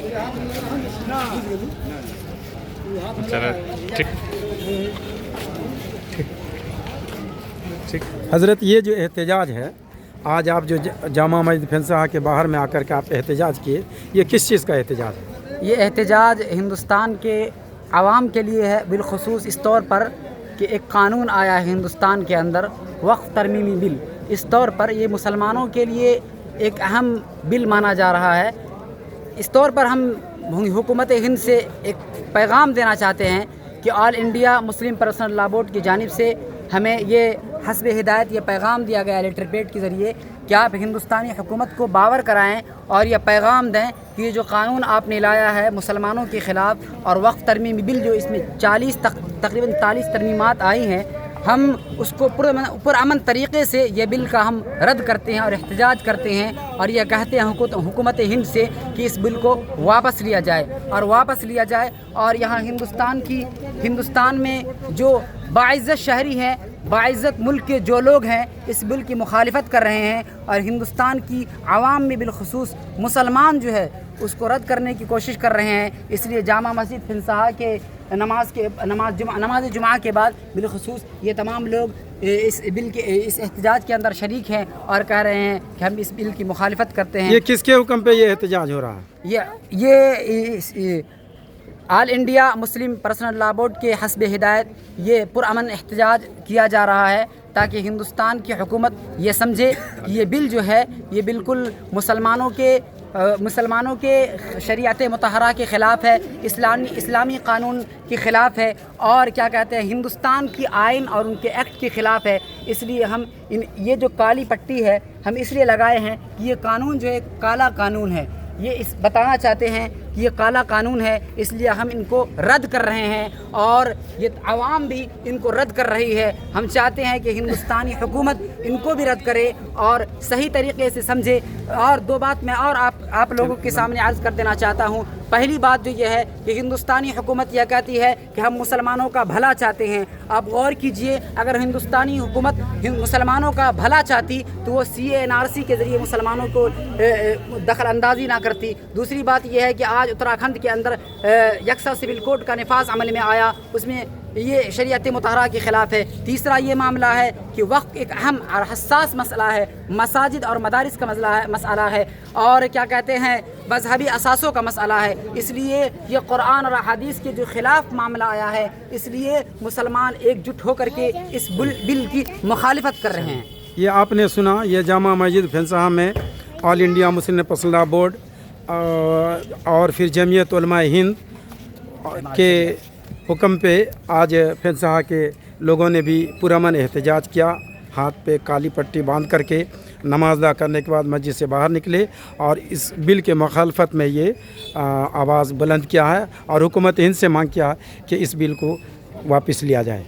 चलो ठीक ठीक। हज़रत ये जो एहतजाज है, आज आप जो जामा मस्जिद फेंसा के बाहर में आकर के आप एहतजाज किए, ये किस चीज़ का एहतजाज है? ये एहतजाज हिंदुस्तान के आवाम के लिए है, बिलखुसूस इस तौर पर कि एक कानून आया है हिंदुस्तान के अंदर, वक्फ तरमीमी बिल। इस तौर पर ये मुसलमानों के लिए एक अहम बिल माना जा रहा है। इस तौर पर हम हुकूमत हिंद से एक पैगाम देना चाहते हैं कि all India Muslim personal law board की जानिब से हमें ये हस्ब हिदायत ये पैगाम दिया गया लेटर पैड के ज़रिए कि आप हिंदुस्तानी हुकूमत को बावर कराएं और यह पैगाम दें कि ये जो कानून आपने लाया है मुसलमानों के ख़िलाफ़ और वक्फ तरमीमी बिल जो इसमें तकरीबन 40 तरमीमात आई हैं, हम उसको पुरअमन तरीक़े से ये बिल का हम रद्द करते हैं और एहतजाज करते हैं और यह कहते हैं हुकूमत हिंद से कि इस बिल को वापस लिया जाए और यहाँ हिंदुस्तान में जो बाइज़्ज़त शहरी हैं, बाइज़्ज़त मुल्क के जो लोग हैं इस बिल की मुखालिफत कर रहे हैं और हिंदुस्तान की आवाम में बिलखुसूस मुसलमान जो है उसको रद्द करने की कोशिश कर रहे हैं। इसलिए जामा मस्जिद फिनसहा के नमाज जुमा के बाद बिलखुसूस ये तमाम लोग इस एहतजाज के अंदर शरीक हैं और कह रहे हैं कि हम इस बिल की मुखालिफत करते हैं। ये किसके हुक्म पे ये एहतजाज हो रहा है? ये all India Muslim personal law board के हस्ब हिदायत ये पुरअमन एहतजाज किया जा रहा है ताकि हिंदुस्तान की हुकूमत ये समझे कि ये बिल जो है ये बिल्कुल मुसलमानों के शरीयत मुतहरा के ख़िलाफ़ है, इस्लामी कानून के ख़िलाफ़ है और क्या कहते हैं हिंदुस्तान की आइन और उनके एक्ट के ख़िलाफ़ है। इसलिए हम ये जो काली पट्टी है हम इसलिए लगाए हैं कि ये कानून जो है काला कानून है, ये इस बताना चाहते हैं कि ये काला कानून है, इसलिए हम इनको रद्द कर रहे हैं और ये आवाम भी इनको रद्द कर रही है। हम चाहते हैं कि हिंदुस्तानी हुकूमत इनको भी रद्द करे और सही तरीके से समझे। और दो बात मैं और आप लोगों के सामने अर्ज़ कर देना चाहता हूँ। पहली बात जो ये है कि हिंदुस्तानी हुकूमत यह कहती है कि हम मुसलमानों का भला चाहते हैं। आप गौर कीजिए, अगर हिंदुस्तानी हुकूमत मुसलमानों का भला चाहती तो वो CA/NRC के ज़रिए मुसलमानों को दखल अंदाज़ी ना करती। दूसरी बात यह है कि आज उत्तराखंड के अंदर यकसा सिविल कोड का नफाज अमल में आया, उसमें ये शरीयत मुतहरा के ख़िलाफ़ है। तीसरा ये मामला है कि वक्फ एक अहम और हसास मसला है, मसाजिद और मदारिस का मसला है और क्या कहते हैं मजहबी असासों का मसला है। इसलिए ये कुरान और हदीस के जो ख़िलाफ़ मामला आया है, इसलिए मुसलमान एकजुट होकर के इस बिल की मुखालिफत कर रहे हैं। ये आपने सुना, ये जामा मस्जिद फेंसा में all India Muslim personal law board और फिर जमीयत उलमा हिंद के हुक्म पे आज फेंसा के लोगों ने भी पुरअमन एहतजाज किया। हाथ पे काली पट्टी बांध करके नमाज अदा करने के बाद मस्जिद से बाहर निकले और इस बिल के मुखालफत में ये आवाज़ बुलंद किया है और हुकूमत हिंद से मांग किया है कि इस बिल को वापस लिया जाए।